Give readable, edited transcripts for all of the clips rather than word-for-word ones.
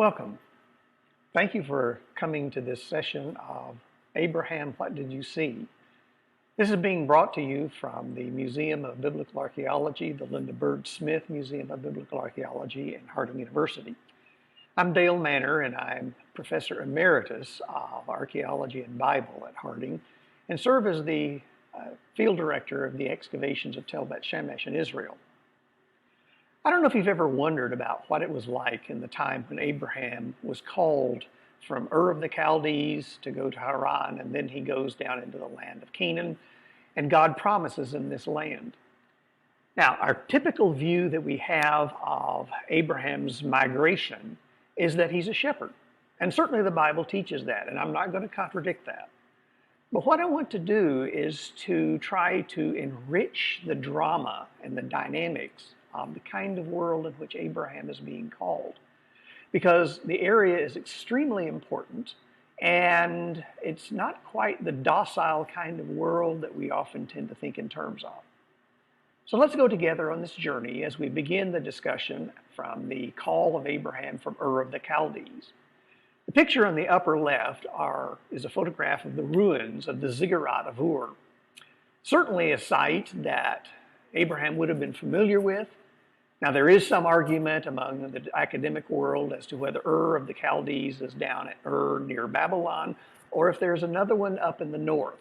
Welcome. Thank you for coming to this session of Abraham, What Did You See? This is being brought to you from the Museum of Biblical Archaeology, the Linda Bird Smith Museum of Biblical Archaeology at Harding University. I'm Dale Manor, and I'm Professor Emeritus of Archaeology and Bible at Harding, and serve as the Field Director of the excavations of Tel Bet Shemesh in Israel. I don't know if you've ever wondered about what it was like in the time when Abraham was called from Ur of the Chaldees to go to Haran, and then he goes down into the land of Canaan, and God promises him this land. Now, our typical view that we have of Abraham's migration is that he's a shepherd, and certainly the Bible teaches that, and I'm not going to contradict that. But what I want to do is to try to enrich the drama and the dynamics of the kind of world in which Abraham is being called. Because the area is extremely important, and it's not quite the docile kind of world that we often tend to think in terms of. So let's go together on this journey as we begin the discussion from the call of Abraham from Ur of the Chaldees. The picture on the upper left is a photograph of the ruins of the ziggurat of Ur. Certainly a site that Abraham would have been familiar with. Now, there is some argument among the academic world as to whether Ur of the Chaldees is down at Ur near Babylon, or if there's another one up in the north.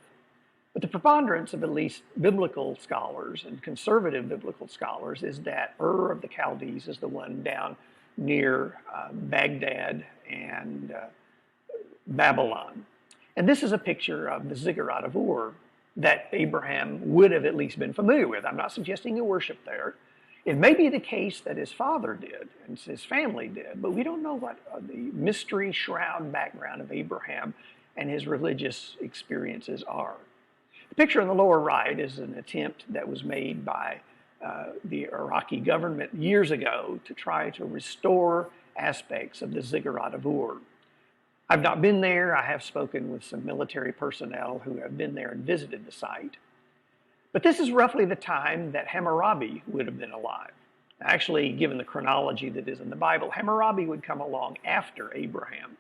But the preponderance of at least biblical scholars and conservative biblical scholars is that Ur of the Chaldees is the one down near Baghdad and Babylon. And this is a picture of the ziggurat of Ur that Abraham would have at least been familiar with. I'm not suggesting he worshiped there. It may be the case that his father did and his family did, but we don't know what the mystery shroud background of Abraham and his religious experiences are. The picture on the lower right is an attempt that was made by the Iraqi government years ago to try to restore aspects of the ziggurat of Ur. I've not been there. I have spoken with some military personnel who have been there and visited the site. But this is roughly the time that Hammurabi would have been alive. Actually, given the chronology that is in the Bible, Hammurabi would come along after Abraham.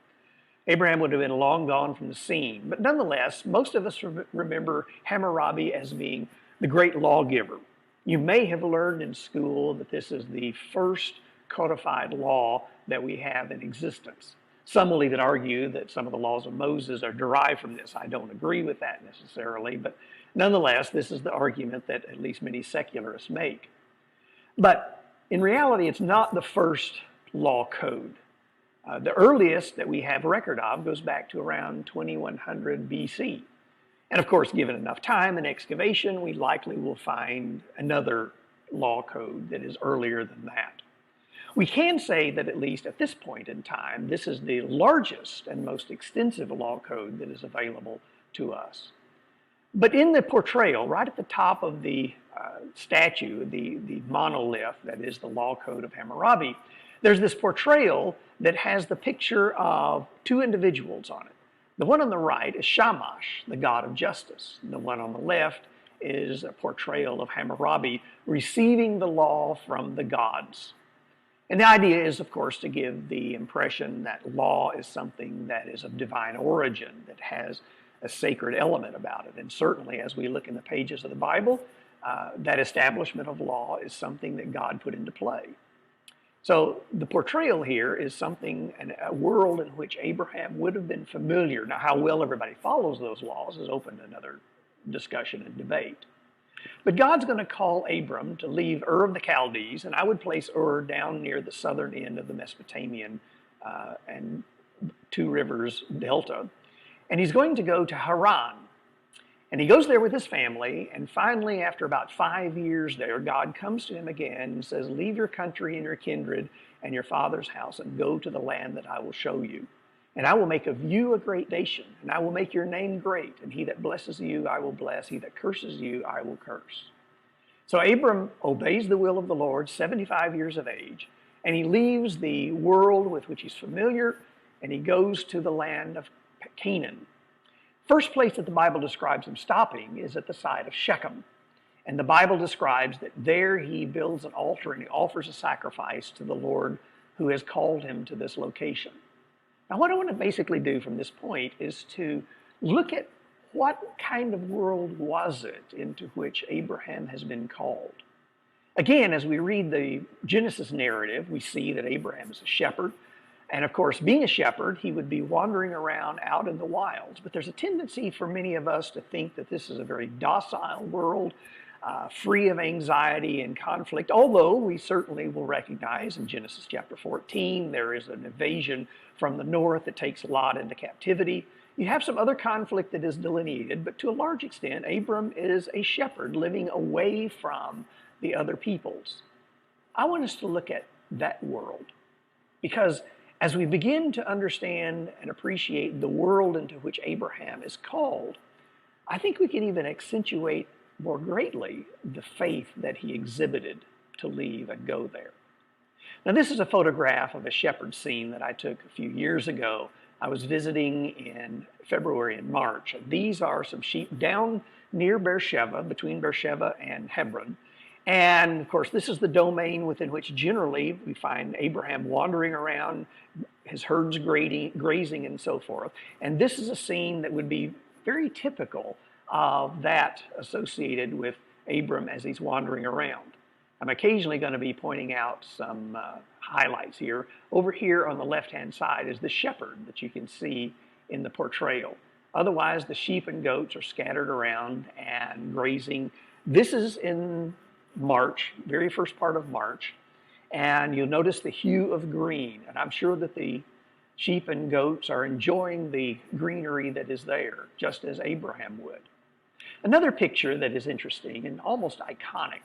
Abraham would have been long gone from the scene. But nonetheless, most of us remember Hammurabi as being the great lawgiver. You may have learned in school that this is the first codified law that we have in existence. Some will even argue that some of the laws of Moses are derived from this. I don't agree with that necessarily, but nonetheless, this is the argument that at least many secularists make. But in reality, it's not the first law code. The earliest that we have record of goes back to around 2100 BC. And of course, given enough time and excavation, we likely will find another law code that is earlier than that. We can say that at least at this point in time, this is the largest and most extensive law code that is available to us. But in the portrayal, right at the top of the statue, the monolith that is the law code of Hammurabi, there's this portrayal that has the picture of two individuals on it. The one on the right is Shamash, the god of justice. The one on the left is a portrayal of Hammurabi receiving the law from the gods. And the idea is, of course, to give the impression that law is something that is of divine origin, that has a sacred element about it. And certainly, as we look in the pages of the Bible, that establishment of law is something that God put into play. So the portrayal here is something, a world in which Abraham would have been familiar. Now, how well everybody follows those laws is open to another discussion and debate. But God's going to call Abram to leave Ur of the Chaldees, and I would place Ur down near the southern end of the Mesopotamian and Two Rivers Delta. And he's going to go to Haran. And he goes there with his family, and finally, after about 5 years there, God comes to him again and says, "Leave your country and your kindred and your father's house and go to the land that I will show you. And I will make of you a great nation, and I will make your name great. And he that blesses you, I will bless. He that curses you, I will curse." So Abram obeys the will of the Lord, 75 years of age, and he leaves the world with which he's familiar, and he goes to the land of Canaan. First place that the Bible describes him stopping is at the site of Shechem. And the Bible describes that there he builds an altar and he offers a sacrifice to the Lord who has called him to this location. Now, what I want to basically do from this point is to look at what kind of world was it into which Abraham has been called. Again, as we read the Genesis narrative, we see that Abraham is a shepherd. And of course, being a shepherd, he would be wandering around out in the wilds. But there's a tendency for many of us to think that this is a very docile world, free of anxiety and conflict, although we certainly will recognize in Genesis chapter 14, there is an invasion from the north that takes Lot into captivity. You have some other conflict that is delineated, but to a large extent, Abram is a shepherd living away from the other peoples. I want us to look at that world because as we begin to understand and appreciate the world into which Abraham is called, I think we can even accentuate more greatly the faith that he exhibited to leave and go there. Now, this is a photograph of a shepherd scene that I took a few years ago. I was visiting in February and March. These are some sheep down near Beersheba, between Beersheba and Hebron. And of course, this is the domain within which generally we find Abraham wandering around, his herds grazing and so forth. And this is a scene that would be very typical of that associated with Abram as he's wandering around. I'm occasionally going to be pointing out some highlights here. Over here on the left-hand side is the shepherd that you can see in the portrayal. Otherwise, the sheep and goats are scattered around and grazing. This is in March, very first part of March, and you'll notice the hue of green, and I'm sure that the sheep and goats are enjoying the greenery that is there, just as Abraham would. Another picture that is interesting and almost iconic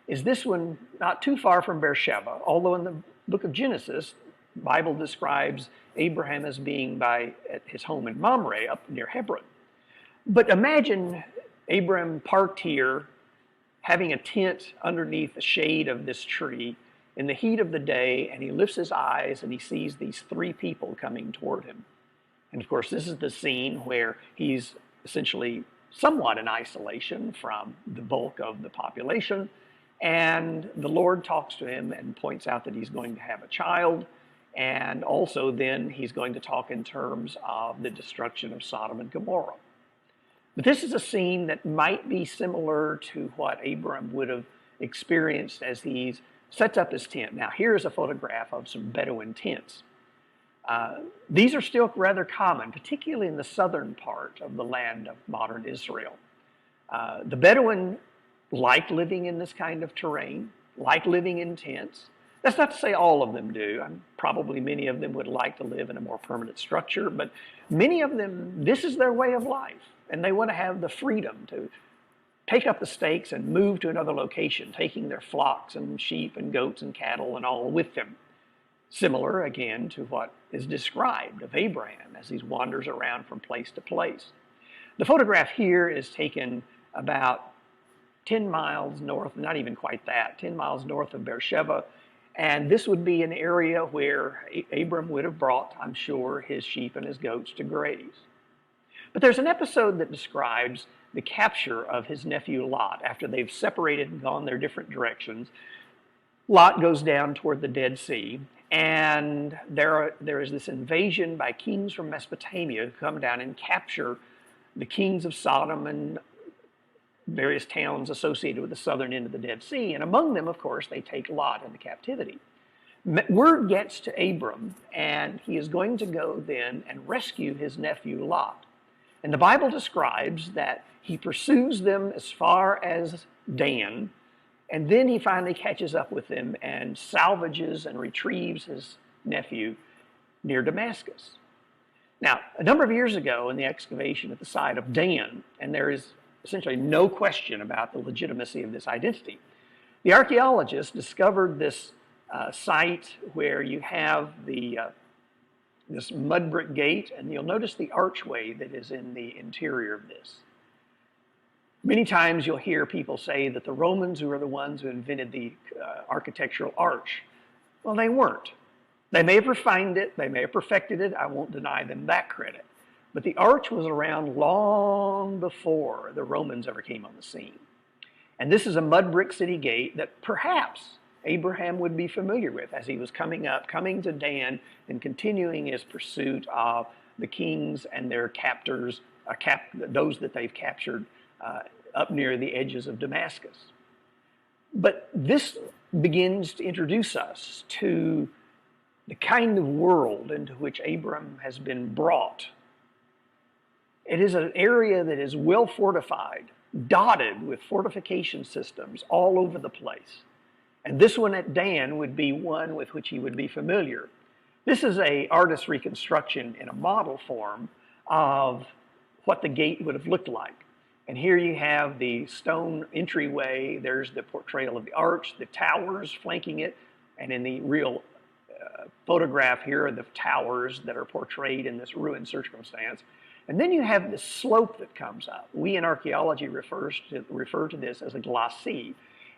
is this one not too far from Beersheba, although in the book of Genesis, the Bible describes Abraham as being at his home in Mamre up near Hebron. But imagine Abraham parked here, having a tent underneath the shade of this tree in the heat of the day, and he lifts his eyes and he sees these three people coming toward him. And of course, this is the scene where he's essentially somewhat in isolation from the bulk of the population. And the Lord talks to him and points out that he's going to have a child. And also then he's going to talk in terms of the destruction of Sodom and Gomorrah. But this is a scene that might be similar to what Abram would have experienced as he sets up his tent. Now, here's a photograph of some Bedouin tents. These are still rather common, particularly in the southern part of the land of modern Israel. The Bedouin like living in this kind of terrain, like living in tents. That's not to say all of them do. Probably many of them would like to live in a more permanent structure, but many of them, this is their way of life, and they want to have the freedom to take up the stakes and move to another location, taking their flocks and sheep and goats and cattle and all with them. Similar, again, to what is described of Abraham as he wanders around from place to place. The photograph here is taken about 10 miles north, not even quite that, 10 miles north of Beersheba. And this would be an area where Abram would have brought, I'm sure, his sheep and his goats to graze. But there's an episode that describes the capture of his nephew Lot after they've separated and gone their different directions. Lot goes down toward the Dead Sea, and there is this invasion by kings from Mesopotamia who come down and capture the kings of Sodom and various towns associated with the southern end of the Dead Sea. And among them, of course, they take Lot into captivity. Word gets to Abram, and he is going to go then and rescue his nephew Lot. And the Bible describes that he pursues them as far as Dan, and then he finally catches up with them and salvages and retrieves his nephew near Damascus. Now, a number of years ago in the excavation at the site of Dan, and there is essentially no question about the legitimacy of this identity, the archaeologists discovered this site where you have this mud brick gate, and you'll notice the archway that is in the interior of this. Many times you'll hear people say that the Romans who are the ones who invented the architectural arch. Well, they weren't. They may have refined it, they may have perfected it, I won't deny them that credit. But the arch was around long before the Romans ever came on the scene. And this is a mud brick city gate that perhaps Abraham would be familiar with as he was coming up, coming to Dan, and continuing his pursuit of the kings and their captors, those that they've captured up near the edges of Damascus. But this begins to introduce us to the kind of world into which Abram has been brought. It is an area that is well fortified, dotted with fortification systems all over the place. And this one at Dan would be one with which he would be familiar. This is an artist's reconstruction in a model form of what the gate would have looked like. And here you have the stone entryway. There's the portrayal of the arch, the towers flanking it, and in the real photograph here are the towers that are portrayed in this ruined circumstance. And then you have this slope that comes up. We in archaeology refer to this as a glacis.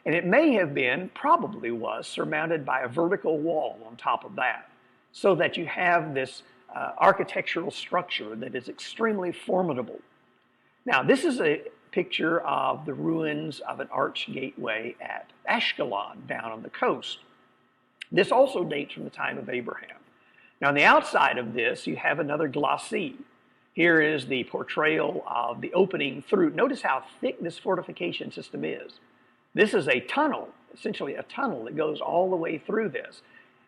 And it may have been, probably was, surmounted by a vertical wall on top of that, so that you have this architectural structure that is extremely formidable. Now, this is a picture of the ruins of an arch gateway at Ashkelon down on the coast. This also dates from the time of Abraham. Now, on the outside of this, you have another glacis. Here is the portrayal of the opening through. Notice how thick this fortification system is. This is a tunnel, essentially a tunnel that goes all the way through this.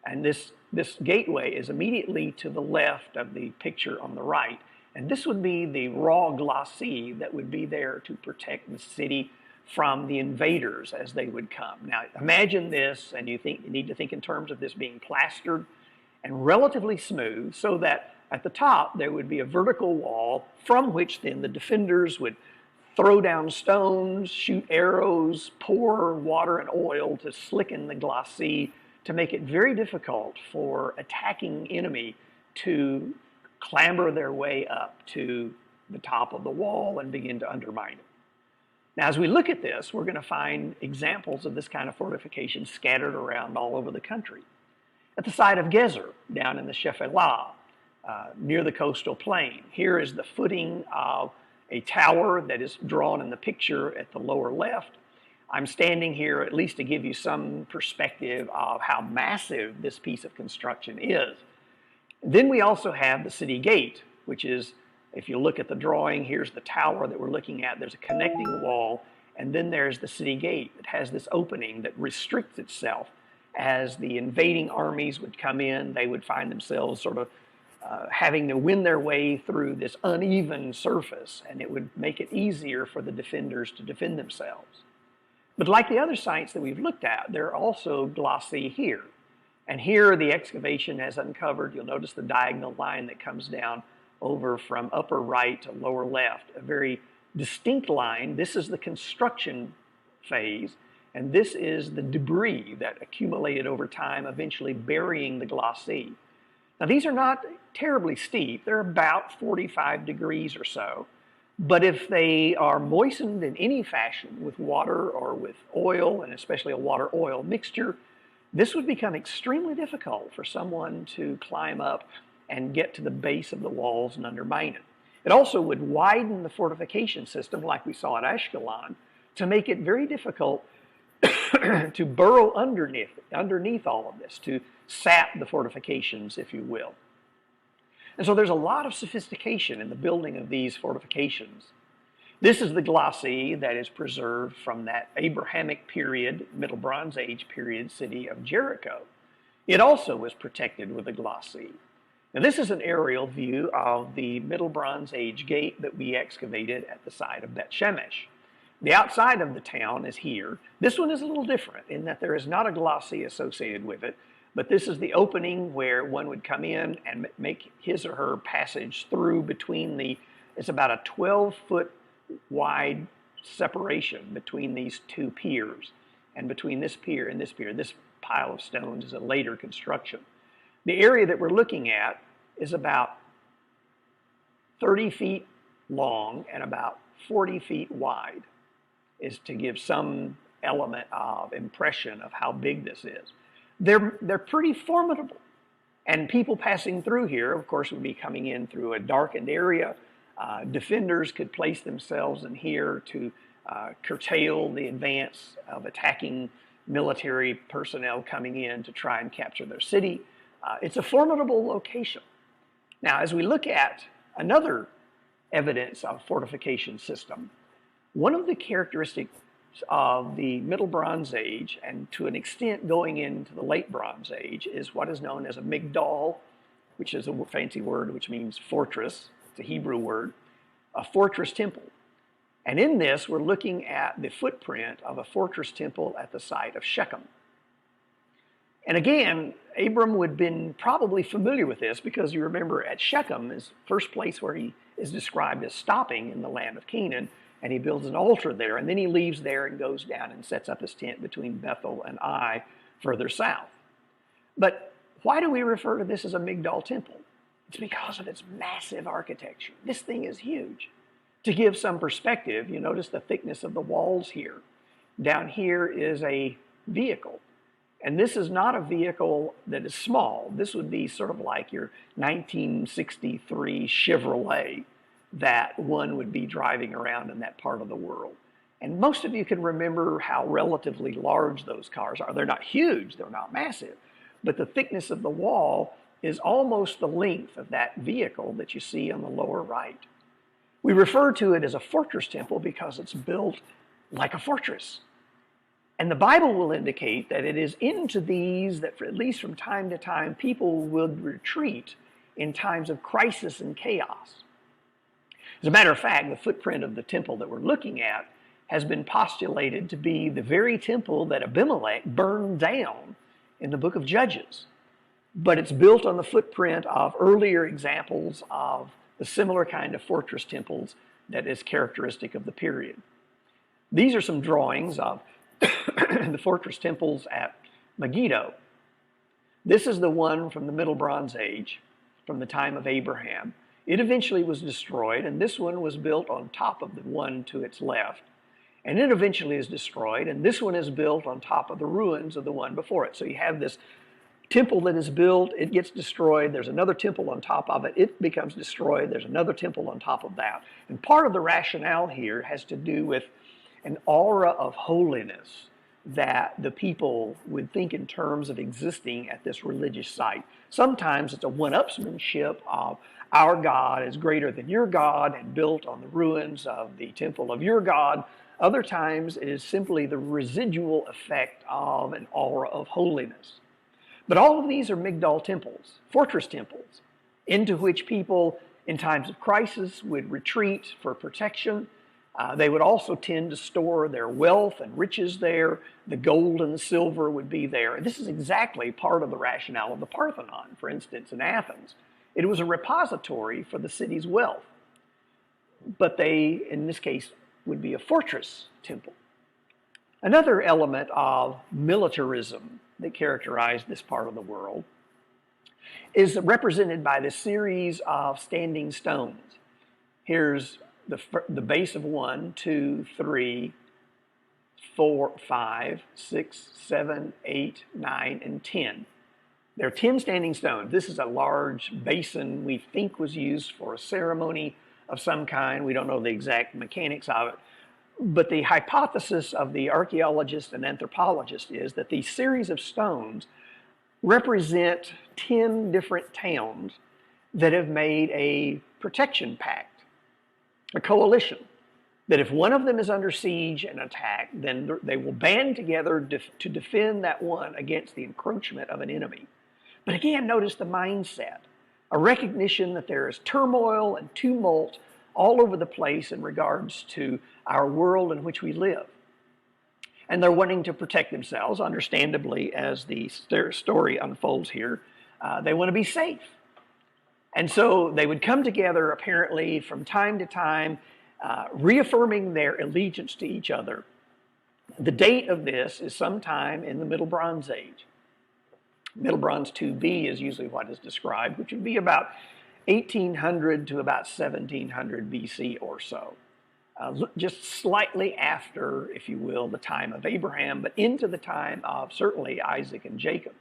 And this gateway is immediately to the left of the picture on the right. And this would be the raw glacis that would be there to protect the city from the invaders as they would come. Now, imagine this, and you need to think in terms of this being plastered and relatively smooth, so that at the top there would be a vertical wall from which then the defenders would throw down stones, shoot arrows, pour water and oil to slicken the glacis to make it very difficult for attacking enemy to clamber their way up to the top of the wall and begin to undermine it. Now, as we look at this, we're going to find examples of this kind of fortification scattered around all over the country. At the site of Gezer, down in the Shephelah, near the coastal plain, here is the footing of a tower that is drawn in the picture at the lower left. I'm standing here at least to give you some perspective of how massive this piece of construction is. Then we also have the city gate, which is, if you look at the drawing, here's the tower that we're looking at. There's a connecting wall, and then there's the city gate that has this opening that restricts itself. As the invading armies would come in, they would find themselves sort of having to win their way through this uneven surface, and it would make it easier for the defenders to defend themselves. But like the other sites that we've looked at, there are also glacis here. And here the excavation has uncovered, you'll notice the diagonal line that comes down over from upper right to lower left, a very distinct line. This is the construction phase, and this is the debris that accumulated over time, eventually burying the glacis. Now, these are not terribly steep. They're about 45 degrees or so. But if they are moistened in any fashion with water or with oil, and especially a water-oil mixture, this would become extremely difficult for someone to climb up and get to the base of the walls and undermine it. It also would widen the fortification system, like we saw at Ashkelon, to make it very difficult to burrow underneath all of this, to sap the fortifications, if you will. And so there's a lot of sophistication in the building of these fortifications. This is the glacis that is preserved from that Abrahamic period, Middle Bronze Age period city of Jericho. It also was protected with a glacis. Now, this is an aerial view of the Middle Bronze Age gate that we excavated at the site of Bet Shemesh. The outside of the town is here. This one is a little different in that there is not a glacis associated with it, but this is the opening where one would come in and make his or her passage through between it's about a 12-foot wide separation between these two piers. And between this pier and this pier, this pile of stones is a later construction. The area that we're looking at is about 30 feet long and about 40 feet wide, is to give some element of impression of how big this is. They're pretty formidable. And people passing through here, of course, would be coming in through a darkened area. Defenders could place themselves in here to curtail the advance of attacking military personnel coming in to try and capture their city. It's a formidable location. Now, as we look at another evidence of fortification system, one of the characteristics of the Middle Bronze Age, and to an extent going into the Late Bronze Age, is what is known as a migdal, which is a fancy word which means fortress. It's a Hebrew word, a fortress temple. And in this, we're looking at the footprint of a fortress temple at the site of Shechem. And again, Abram would have been probably familiar with this because you remember at Shechem is the first place where he is described as stopping in the land of Canaan, and he builds an altar there, and then he leaves there and goes down and sets up his tent between Bethel and Ai further south. But why do we refer to this as a Migdal temple? It's because of its massive architecture. This thing is huge. To give some perspective, you notice the thickness of the walls here. Down here is a vehicle. And this is not a vehicle that is small. This would be sort of like your 1963 Chevrolet that one would be driving around in that part of the world. And most of you can remember how relatively large those cars are. They're not huge, they're not massive, but the thickness of the wall is almost the length of that vehicle that you see on the lower right. We refer to it as a fortress temple because it's built like a fortress. And the Bible will indicate that it is into these that, at least from time to time, people would retreat in times of crisis and chaos. As a matter of fact, the footprint of the temple that we're looking at has been postulated to be the very temple that Abimelech burned down in the book of Judges. But it's built on the footprint of earlier examples of the similar kind of fortress temples that is characteristic of the period. These are some drawings of the fortress temples at Megiddo. This is the one from the Middle Bronze Age, from the time of Abraham. It eventually was destroyed, and this one was built on top of the one to its left. And it eventually is destroyed, and this one is built on top of the ruins of the one before it. So you have this temple that is built, it gets destroyed, there's another temple on top of it, it becomes destroyed, there's another temple on top of that. And part of the rationale here has to do with an aura of holiness that the people would think in terms of existing at this religious site. Sometimes it's a one-upsmanship of our God is greater than your God and built on the ruins of the temple of your God. Other times it is simply the residual effect of an aura of holiness. But all of these are Migdal temples, fortress temples, into which people in times of crisis would retreat for protection. They would also tend to store their wealth and riches there. The gold and the silver would be there. And this is exactly part of the rationale of the Parthenon, for instance, in Athens. It was a repository for the city's wealth. But they, in this case, would be a fortress temple. Another element of militarism that characterized this part of the world is represented by this series of standing stones. Here's the base of 1, 2, 3, 4, 5, 6, 7, 8, 9, and 10. There are 10 standing stones. This is a large basin we think was used for a ceremony of some kind. We don't know the exact mechanics of it. But the hypothesis of the archaeologist and anthropologist is that these series of stones represent 10 different towns that have made a protection pact, a coalition, that if one of them is under siege and attacked, then they will band together to defend that one against the encroachment of an enemy. But again, notice the mindset, a recognition that there is turmoil and tumult all over the place in regards to our world in which we live. And they're wanting to protect themselves, understandably, as the story unfolds here. They want to be safe. And so they would come together, apparently, from time to time, reaffirming their allegiance to each other. The date of this is sometime in the Middle Bronze Age. Middle Bronze 2B is usually what is described, which would be about 1800 to about 1700 BC or so. Just slightly after, if you will, the time of Abraham, but into the time of certainly Isaac and Jacob.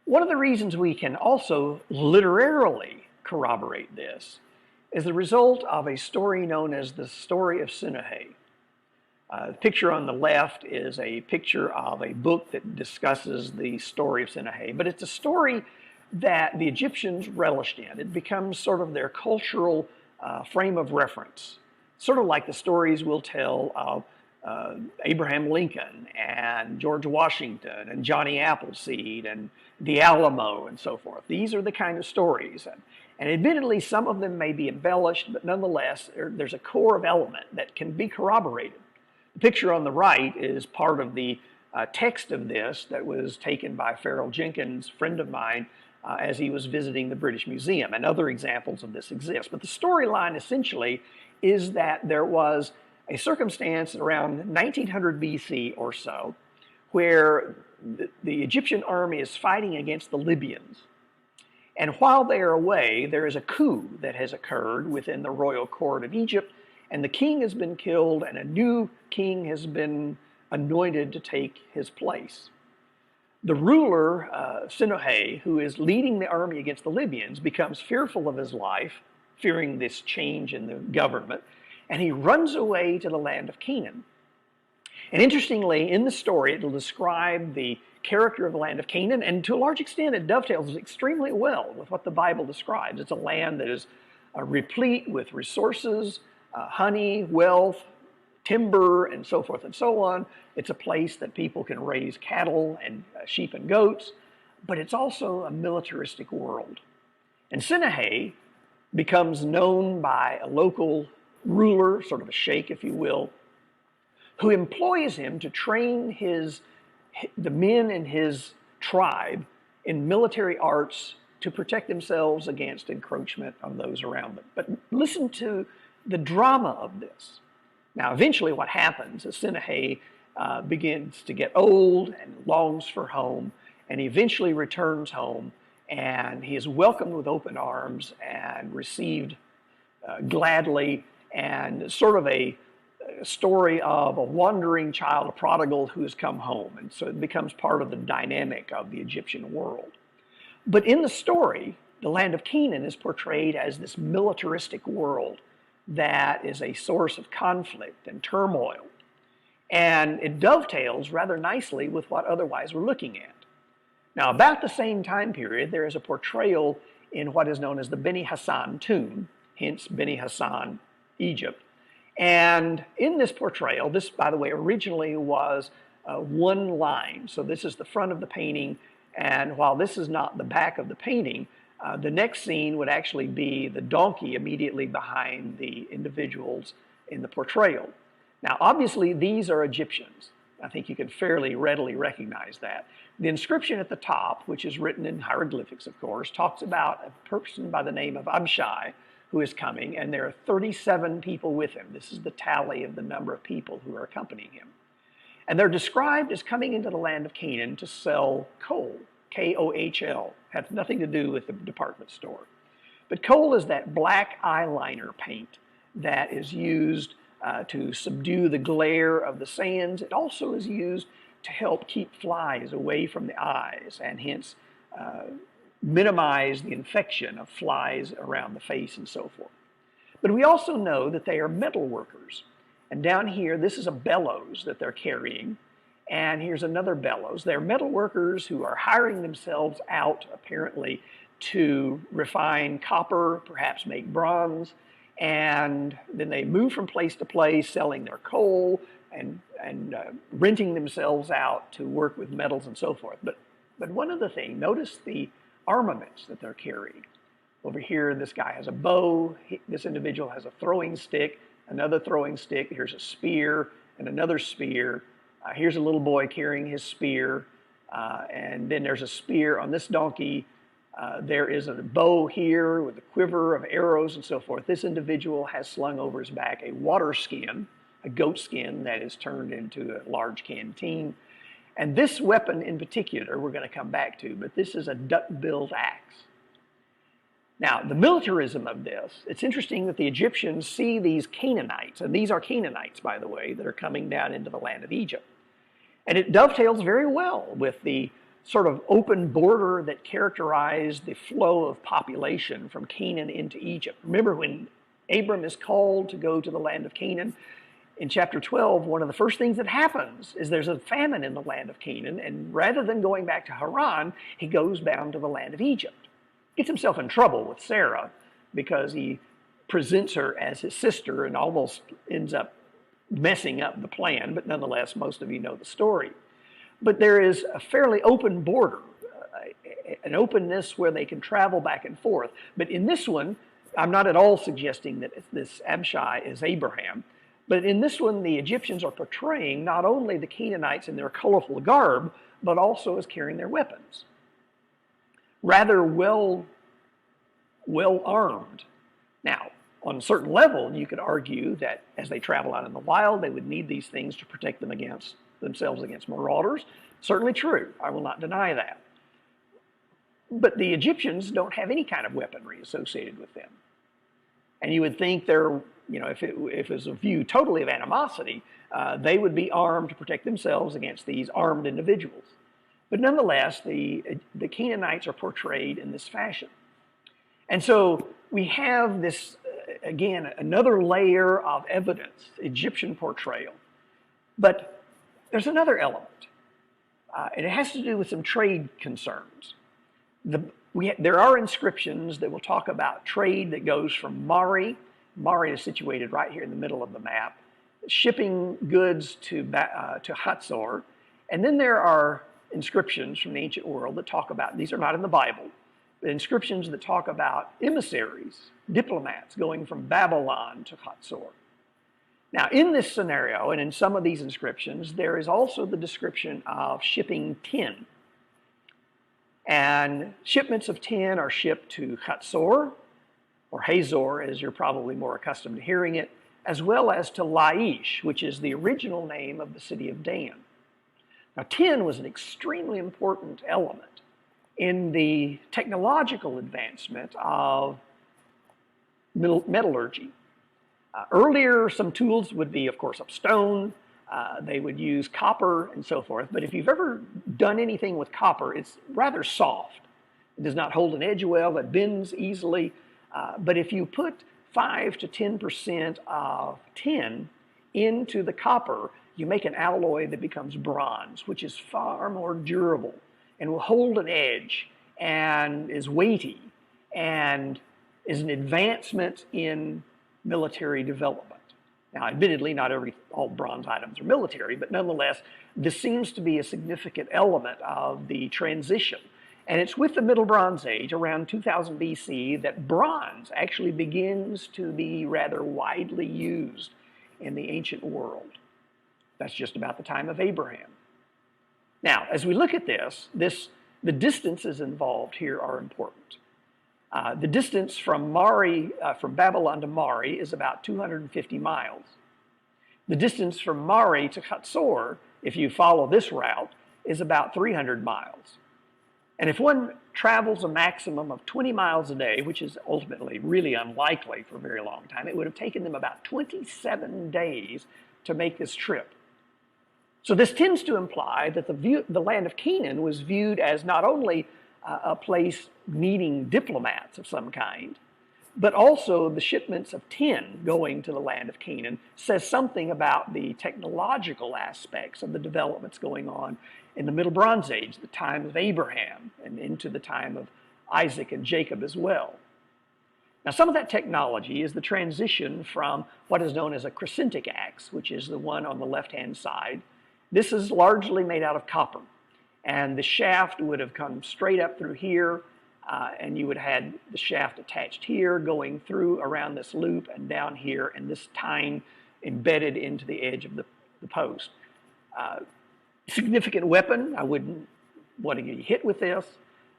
One of the reasons we can also literarily corroborate this is the result of a story known as the story of Sinehe. The picture on the left is a picture of a book that discusses the story of Sennacherib, but it's a story that the Egyptians relished in. It becomes sort of their cultural frame of reference, sort of like the stories we'll tell of Abraham Lincoln and George Washington and Johnny Appleseed and the Alamo and so forth. These are the kind of stories. And admittedly, some of them may be embellished, but nonetheless, there's a core of element that can be corroborated. The picture on the right is part of the text of this that was taken by Farrell Jenkins, a friend of mine, as he was visiting the British Museum, and other examples of this exist. But the storyline essentially is that there was a circumstance around 1900 BC or so where the Egyptian army is fighting against the Libyans. And while they are away, there is a coup that has occurred within the royal court of Egypt, and the king has been killed, and a new king has been anointed to take his place. The ruler, Sennacherib, who is leading the army against the Libyans, becomes fearful of his life, fearing this change in the government, and he runs away to the land of Canaan. And interestingly, in the story, it will describe the character of the land of Canaan, and to a large extent, it dovetails extremely well with what the Bible describes. It's a land that is replete with resources, honey, wealth, timber, and so forth and so on. It's a place that people can raise cattle and sheep and goats, but it's also a militaristic world. And Sennacherib becomes known by a local ruler, sort of a sheikh, if you will, who employs him to train the men in his tribe in military arts to protect themselves against encroachment on those around them. But listen to the drama of this. Now, eventually what happens is Sennacherib begins to get old and longs for home, and he eventually returns home, and he is welcomed with open arms and received gladly, and sort of a story of a wandering child, a prodigal who has come home. And so it becomes part of the dynamic of the Egyptian world. But in the story, the land of Canaan is portrayed as this militaristic world that is a source of conflict and turmoil. And it dovetails rather nicely with what otherwise we're looking at. Now, about the same time period, there is a portrayal in what is known as the Beni Hassan tomb, hence Beni Hassan, Egypt. And in this portrayal, this, by the way, originally was one line. So this is the front of the painting, and while this is not the back of the painting, the next scene would actually be the donkey immediately behind the individuals in the portrayal. Now, obviously, these are Egyptians. I think you can fairly readily recognize that. The inscription at the top, which is written in hieroglyphics, of course, talks about a person by the name of Abshai, who is coming, and there are 37 people with him. This is the tally of the number of people who are accompanying him. And they're described as coming into the land of Canaan to sell coal, K-O-H-L. Has nothing to do with the department store. But coal is that black eyeliner paint that is used to subdue the glare of the sands. It also is used to help keep flies away from the eyes, and hence minimize the infection of flies around the face and so forth. But we also know that they are metal workers. And down here, this is a bellows that they're carrying. And here's another bellows. They're metal workers who are hiring themselves out, apparently, to refine copper, perhaps make bronze. And then they move from place to place, selling their coal and renting themselves out to work with metals and so forth. But one other thing, notice the armaments that they're carrying. Over here, this guy has a bow. This individual has a throwing stick, another throwing stick. Here's a spear and another spear. Here's a little boy carrying his spear. And then there's a spear on this donkey. There is a bow here with a quiver of arrows and so forth. This individual has slung over his back a water skin, a goat skin that is turned into a large canteen. And this weapon in particular, we're going to come back to, but this is a duck-billed axe. Now, the militarism of this, it's interesting that the Egyptians see these Canaanites, and these are Canaanites, by the way, that are coming down into the land of Egypt. And it dovetails very well with the sort of open border that characterized the flow of population from Canaan into Egypt. Remember, when Abram is called to go to the land of Canaan, in chapter 12, one of the first things that happens is there's a famine in the land of Canaan, and rather than going back to Haran, he goes down to the land of Egypt. Gets himself in trouble with Sarah because he presents her as his sister and almost ends up messing up the plan, but nonetheless, most of you know the story. But there is a fairly open border, an openness where they can travel back and forth. But in this one, I'm not at all suggesting that this Abishai is Abraham, but in this one, the Egyptians are portraying not only the Canaanites in their colorful garb, but also as carrying their weapons. Rather well armed. Now, on a certain level, you could argue that as they travel out in the wild, they would need these things to protect themselves against marauders. Certainly true. I will not deny that. But the Egyptians don't have any kind of weaponry associated with them. And you would think if it was a view totally of animosity, they would be armed to protect themselves against these armed individuals. But nonetheless, the Canaanites are portrayed in this fashion. And so we have this, again, another layer of evidence, Egyptian portrayal. But there's another element, and it has to do with some trade concerns. There are inscriptions that will talk about trade that goes from Mari. Mari is situated right here in the middle of the map, shipping goods to Hatzor. And then there are inscriptions from the ancient world that talk about, these are not in the Bible, but inscriptions that talk about emissaries, diplomats going from Babylon to Hatzor. Now, in this scenario, and in some of these inscriptions, there is also the description of shipping tin. And shipments of tin are shipped to Hatzor, or Hazor, as you're probably more accustomed to hearing it, as well as to Laish, which is the original name of the city of Dan. Now, tin was an extremely important element in the technological advancement of metallurgy. Earlier, some tools would be, of course, of stone. They would use copper and so forth. But if you've ever done anything with copper, it's rather soft. It does not hold an edge well. It bends easily. But if you put 5 to 10% of tin into the copper, you make an alloy that becomes bronze, which is far more durable and will hold an edge and is weighty and is an advancement in military development. Now, admittedly, not all bronze items are military, but nonetheless, this seems to be a significant element of the transition. And it's with the Middle Bronze Age, around 2000 BC, that bronze actually begins to be rather widely used in the ancient world. That's just about the time of Abraham. Now, as we look at this, the distances involved here are important. The distance from Babylon to Mari is about 250 miles. The distance from Mari to Hatzor, if you follow this route, is about 300 miles. And if one travels a maximum of 20 miles a day, which is ultimately really unlikely for a very long time, it would have taken them about 27 days to make this trip. So this tends to imply that the land of Canaan was viewed as not only a place needing diplomats of some kind, but also the shipments of tin going to the land of Canaan says something about the technological aspects of the developments going on in the Middle Bronze Age, the time of Abraham, and into the time of Isaac and Jacob as well. Now, some of that technology is the transition from what is known as a crescentic axe, which is the one on the left-hand side. This is largely made out of copper, and the shaft would have come straight up through here, and you would have had the shaft attached here, going through around this loop and down here, and this tine embedded into the edge of the post. Significant weapon. I wouldn't want to get hit with this,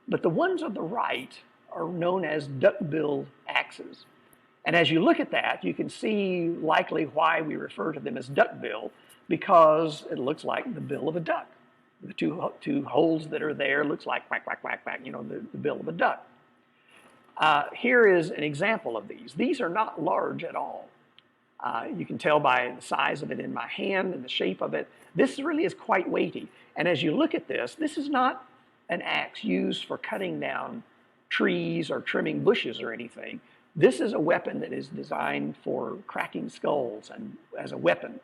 but the ones on the right are known as duck-bill axes. And as you look at that, you can see likely why we refer to them as duck-bill, because it looks like the bill of a duck. The two holes that are there looks like quack, quack, quack, quack, the bill of a duck. Here is an example of these. These are not large at all. You can tell by the size of it in my hand and the shape of it. This really is quite weighty. And as you look at this is not an axe used for cutting down trees or trimming bushes or anything. This is a weapon that is designed for cracking skulls and as a weapon.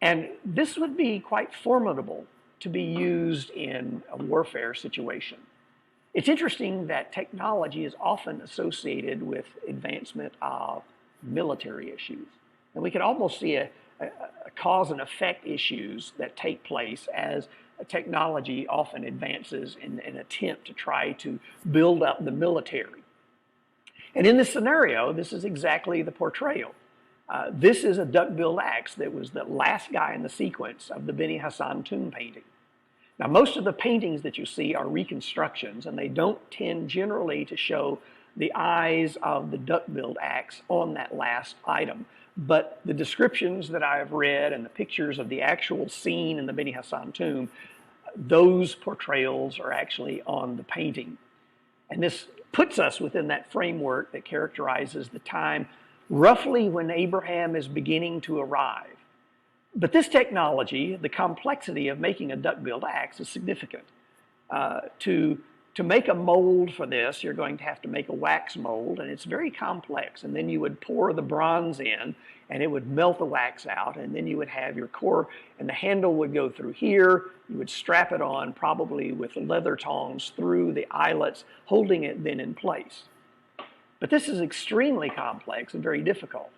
And this would be quite formidable to be used in a warfare situation. It's interesting that technology is often associated with advancement of military issues. And we can almost see a cause and effect issues that take place as technology often advances in an attempt to try to build up the military. And in this scenario, this is exactly the portrayal. This is a duck-billed axe that was the last guy in the sequence of the Beni Hassan tomb painting. Now, most of the paintings that you see are reconstructions, and they don't tend generally to show the eyes of the duck-billed axe on that last item. But the descriptions that I have read and the pictures of the actual scene in the Beni Hassan tomb, those portrayals are actually on the painting. And this puts us within that framework that characterizes the time roughly when Abraham is beginning to arrive. But this technology, the complexity of making a duck-billed axe is significant. To make a mold for this, you're going to have to make a wax mold, and it's very complex. And then you would pour the bronze in, and it would melt the wax out, and then you would have your core, and the handle would go through here. You would strap it on, probably with leather tongs, through the eyelets, holding it then in place. But this is extremely complex and very difficult.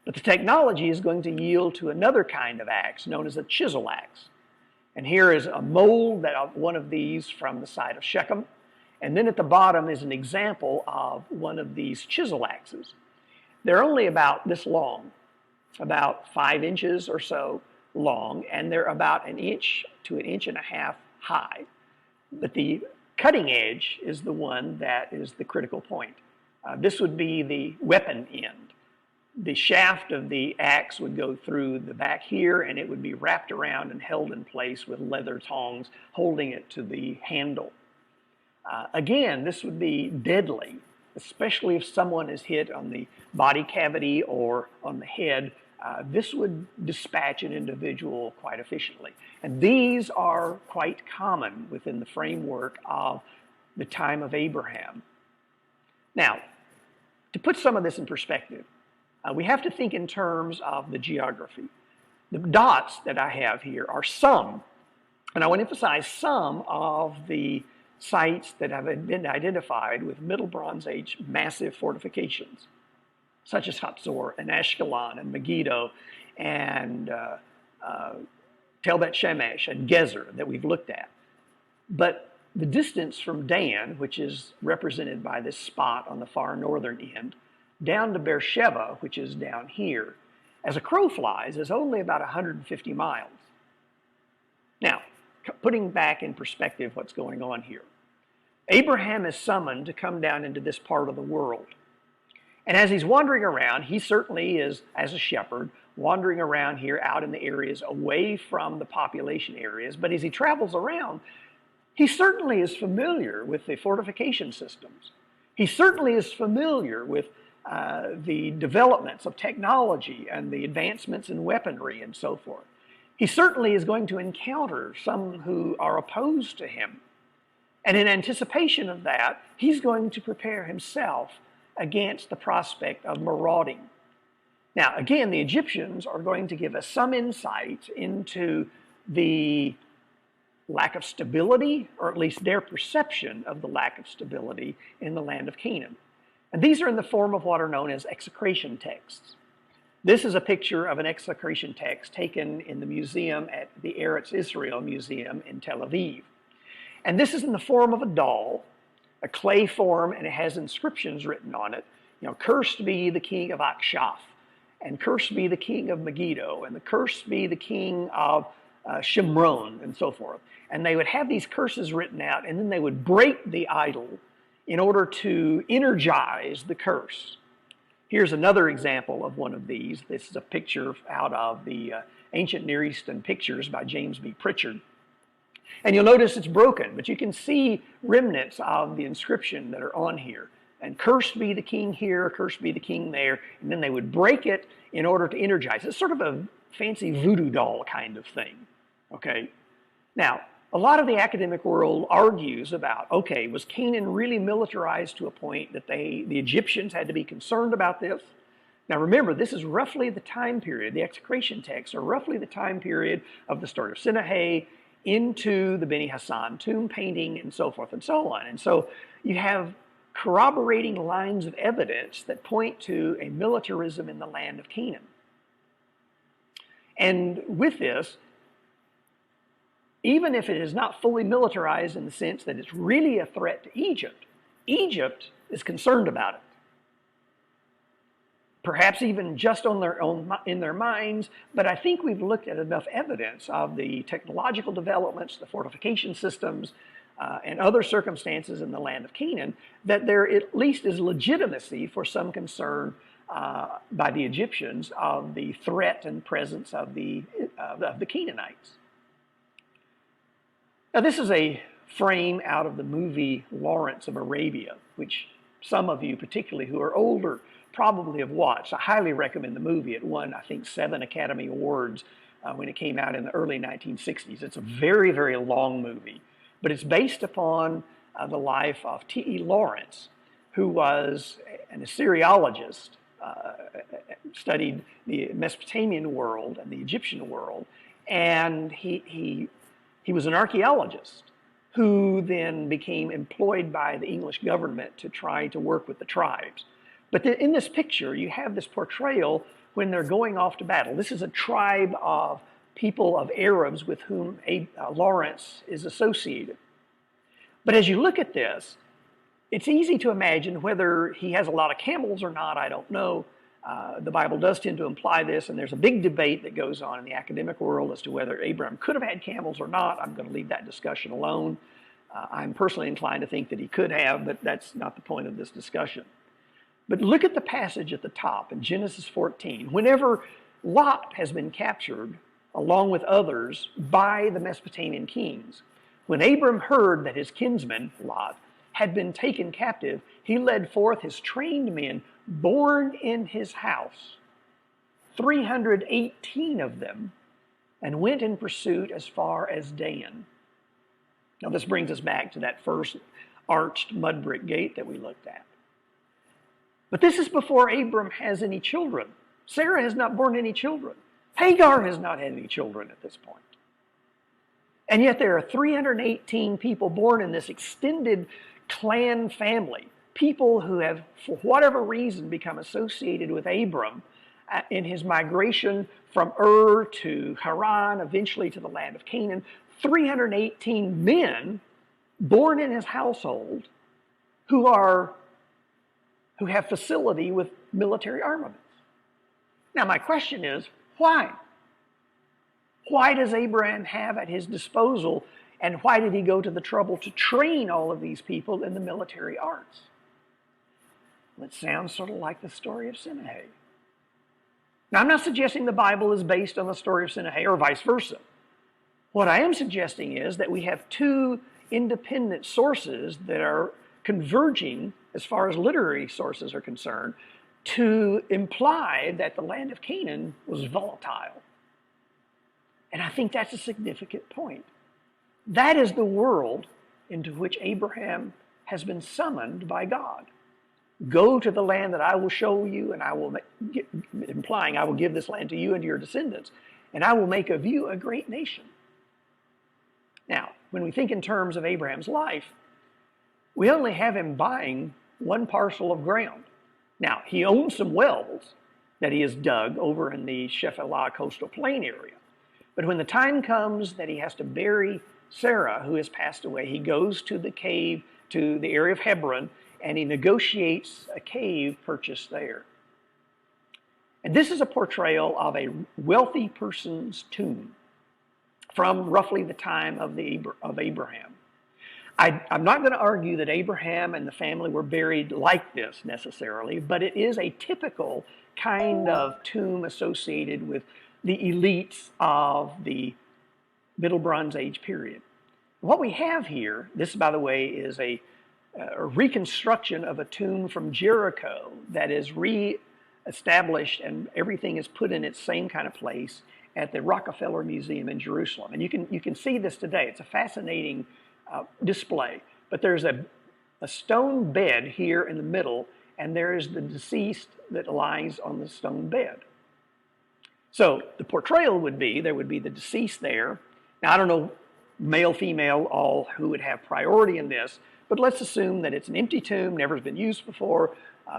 But the technology is going to yield to another kind of axe known as a chisel axe. And here is a mold of one of these from the site of Shechem. And then at the bottom is an example of one of these chisel axes. They're only about this long, about 5 inches or so long, and they're about 1 inch to 1.5 inches high. But the cutting edge is the one that is the critical point. This would be the weapon end. The shaft of the axe would go through the back here, and it would be wrapped around and held in place with leather tongs holding it to the handle. Again, this would be deadly, especially if someone is hit on the body cavity or on the head. This would dispatch an individual quite efficiently. And these are quite common within the framework of the time of Abraham. Now, to put some of this in perspective, we have to think in terms of the geography. The dots that I have here are some, and I want to emphasize some of the sites that have been identified with Middle Bronze Age massive fortifications, such as Hatzor and Ashkelon and Megiddo and Tel Bet Shemesh and Gezer that we've looked at. But the distance from Dan, which is represented by this spot on the far northern end, down to Beersheba, which is down here, as a crow flies, is only about 150 miles. Now, putting back in perspective what's going on here. Abraham is summoned to come down into this part of the world. And as he's wandering around, he certainly is, as a shepherd, wandering around here out in the areas away from the population areas. But as he travels around, he certainly is familiar with the fortification systems. He certainly is familiar with the developments of technology and the advancements in weaponry and so forth. He certainly is going to encounter some who are opposed to him. And in anticipation of that, he's going to prepare himself against the prospect of marauding. Now, again, the Egyptians are going to give us some insight into the lack of stability, or at least their perception of the lack of stability in the land of Canaan. And these are in the form of what are known as execration texts. This is a picture of an execration text taken in the museum at the Eretz Israel Museum in Tel Aviv. And this is in the form of a doll, a clay form, and it has inscriptions written on it. You know, cursed be the king of Akshaf, and cursed be the king of Megiddo, and the cursed be the king of Shimron, and so forth. And they would have these curses written out, and then they would break the idol in order to energize the curse. Here's another example of one of these. This is a picture out of the Ancient Near Eastern Pictures by James B. Pritchard. And you'll notice it's broken, but you can see remnants of the inscription that are on here. And cursed be the king here, cursed be the king there, and then they would break it in order to energize. It's sort of a fancy voodoo doll kind of thing, okay? Now, A lot of the academic world argues about, okay, was Canaan really militarized to a point that the Egyptians had to be concerned about this? Now remember, this is roughly the time period, the execration texts are roughly the time period of the story of Sinai into the Beni Hassan tomb painting and so forth and so on. And so you have corroborating lines of evidence that point to a militarism in the land of Canaan. And with this, even if it is not fully militarized in the sense that it's really a threat to Egypt, Egypt is concerned about it. Perhaps even just in their minds, but I think we've looked at enough evidence of the technological developments, the fortification systems, and other circumstances in the land of Canaan that there at least is legitimacy for some concern by the Egyptians of the threat and presence of the Canaanites. Now this is a frame out of the movie Lawrence of Arabia, which some of you, particularly who are older, probably have watched. I highly recommend the movie. It won, I think, 7 Academy Awards when it came out in the early 1960s. It's a very, very long movie, but it's based upon the life of T.E. Lawrence, who was an Assyriologist, studied the Mesopotamian world and the Egyptian world, and he was an archaeologist who then became employed by the English government to try to work with the tribes. But in this picture, you have this portrayal when they're going off to battle. This is a tribe of people, of Arabs with whom Lawrence is associated. But as you look at this, it's easy to imagine whether he has a lot of camels or not, I don't know. The Bible does tend to imply this, and there's a big debate that goes on in the academic world as to whether Abraham could have had camels or not. I'm going to leave that discussion alone. I'm personally inclined to think that he could have, but that's not the point of this discussion. But look at the passage at the top in Genesis 14. Whenever Lot has been captured, along with others, by the Mesopotamian kings, when Abram heard that his kinsman, Lot, had been taken captive, he led forth his trained men, born in his house, 318 of them, and went in pursuit as far as Dan. Now this brings us back to that first arched mud brick gate that we looked at. But this is before Abram has any children. Sarah has not borne any children. Hagar has not had any children at this point. And yet there are 318 people born in this extended clan family, people who have, for whatever reason, become associated with Abram in his migration from Ur to Haran, eventually to the land of Canaan. 318 men born in his household who have facility with military armaments. Now my question is, why? Why does Abraham have at his disposal, and why did he go to the trouble to train all of these people in the military arts? Well, it sounds sort of like the story of Sinai. Now I'm not suggesting the Bible is based on the story of Sinai or vice versa. What I am suggesting is that we have two independent sources that are converging, as far as literary sources are concerned, to imply that the land of Canaan was volatile. And I think that's a significant point. That is the world into which Abraham has been summoned by God. Go to the land that I will show you, and I will, implying I will give this land to you and to your descendants, and I will make of you a great nation. Now, when we think in terms of Abraham's life, we only have him buying one parcel of ground. Now, he owns some wells that he has dug over in the Shephelah coastal plain area. But when the time comes that he has to bury Sarah, who has passed away, he goes to the cave, to the area of Hebron, and he negotiates a cave purchase there. And this is a portrayal of a wealthy person's tomb from roughly the time of Abraham. I'm not going to argue that Abraham and the family were buried like this necessarily, but it is a typical kind of tomb associated with the elites of the Middle Bronze Age period. What we have here, this by the way is a reconstruction of a tomb from Jericho that is established and everything is put in its same kind of place at the Rockefeller Museum in Jerusalem. And you can see this today. It's a fascinating display. But there's a stone bed here in the middle, and there is the deceased that lies on the stone bed. So the portrayal would be, there would be the deceased there. Now, I don't know, male, female, all who would have priority in this, but let's assume that it's an empty tomb, never been used before.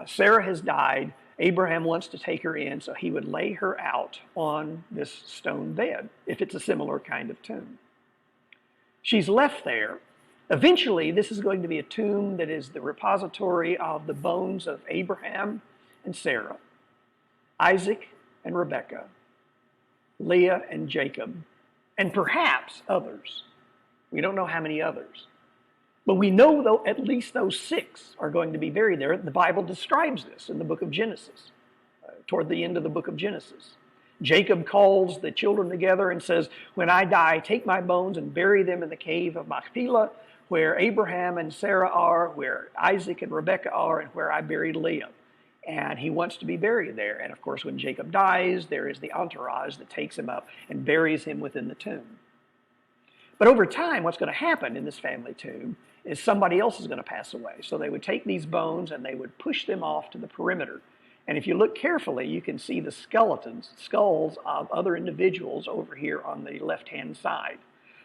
Sarah has died. Abraham wants to take her in, so he would lay her out on this stone bed, if it's a similar kind of tomb. She's left there. Eventually, this is going to be a tomb that is the repository of the bones of Abraham and Sarah, Isaac and Rebekah, Leah and Jacob, and perhaps others. We don't know how many others. But we know, though, at least those 6 are going to be buried there. The Bible describes this in the book of Genesis, toward the end of the book of Genesis. Jacob calls the children together and says, when I die, take my bones and bury them in the cave of Machpelah, where Abraham and Sarah are, where Isaac and Rebekah are, and where I buried Leah. And he wants to be buried there. And of course, when Jacob dies, there is the entourage that takes him up and buries him within the tomb. But over time, what's going to happen in this family tomb is somebody else is going to pass away. So they would take these bones and they would push them off to the perimeter. And if you look carefully, you can see the skulls of other individuals over here on the left-hand side.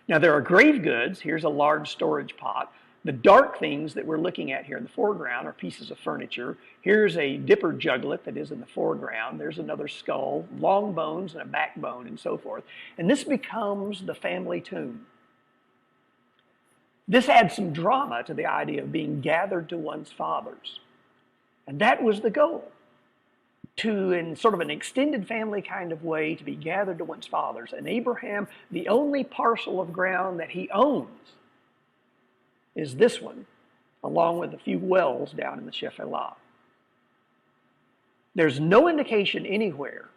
Now, there are grave goods. Here's a large storage pot. The dark things that we're looking at here in the foreground are pieces of furniture. Here's a dipper juglet that is in the foreground. There's another skull, long bones and a backbone and so forth. And this becomes the family tomb. This adds some drama to the idea of being gathered to one's fathers. And that was the goal, to, in sort of an extended family kind of way, to be gathered to one's fathers. And Abraham, the only parcel of ground that he owns is this one, along with a few wells down in the Shephelah. There's no indication anywhere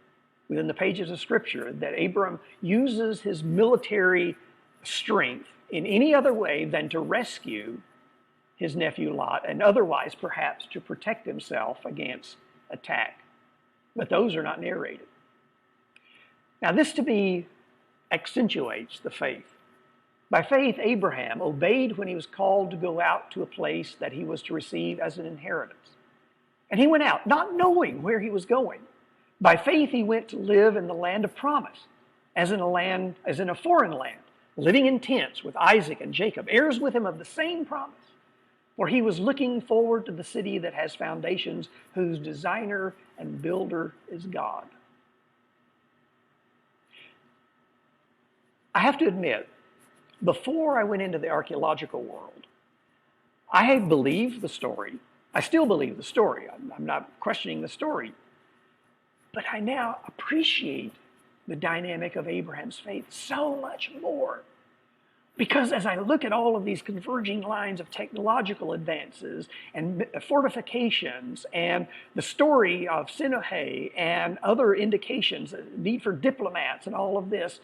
within the pages of Scripture that Abram uses his military strength in any other way than to rescue his nephew Lot, and otherwise perhaps to protect himself against attack. But those are not narrated. Now this to me accentuates the faith. By faith, Abraham obeyed when he was called to go out to a place that he was to receive as an inheritance. And he went out, not knowing where he was going. By faith, he went to live in the land of promise, as in a foreign land, living in tents with Isaac and Jacob, heirs with him of the same promise. For he was looking forward to the city that has foundations, whose designer and builder is God. I have to admit, before I went into the archaeological world, I had believed the story. I still believe the story. I'm not questioning the story. But I now appreciate the dynamic of Abraham's faith so much more. Because as I look at all of these converging lines of technological advances and fortifications and the story of Sinohe and other indications, the need for diplomats and all of this,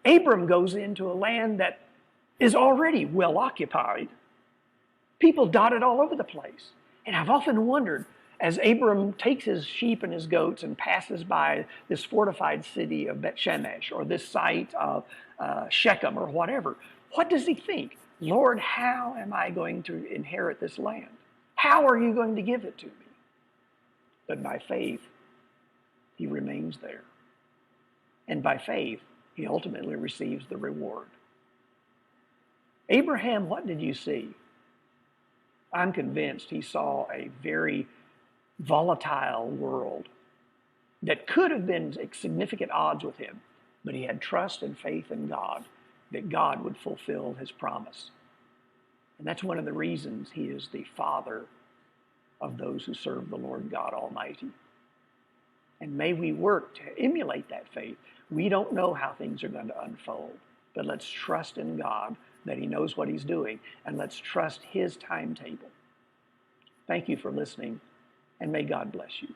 Abram goes into a land that is already well occupied. People dotted all over the place. And I've often wondered, as Abram takes his sheep and his goats and passes by this fortified city of Bet-Shemesh or this site of Shechem or whatever, what does he think? Lord, how am I going to inherit this land? How are you going to give it to me? But by faith, he remains there. And by faith, he ultimately receives the reward. Abraham, what did you see? I'm convinced he saw a very volatile world that could have been at significant odds with him, but he had trust and faith in God that God would fulfill his promise. And that's one of the reasons he is the father of those who serve the Lord God Almighty. And may we work to emulate that faith. We don't know how things are going to unfold, but let's trust in God that he knows what he's doing, and let's trust his timetable. Thank you for listening, and may God bless you.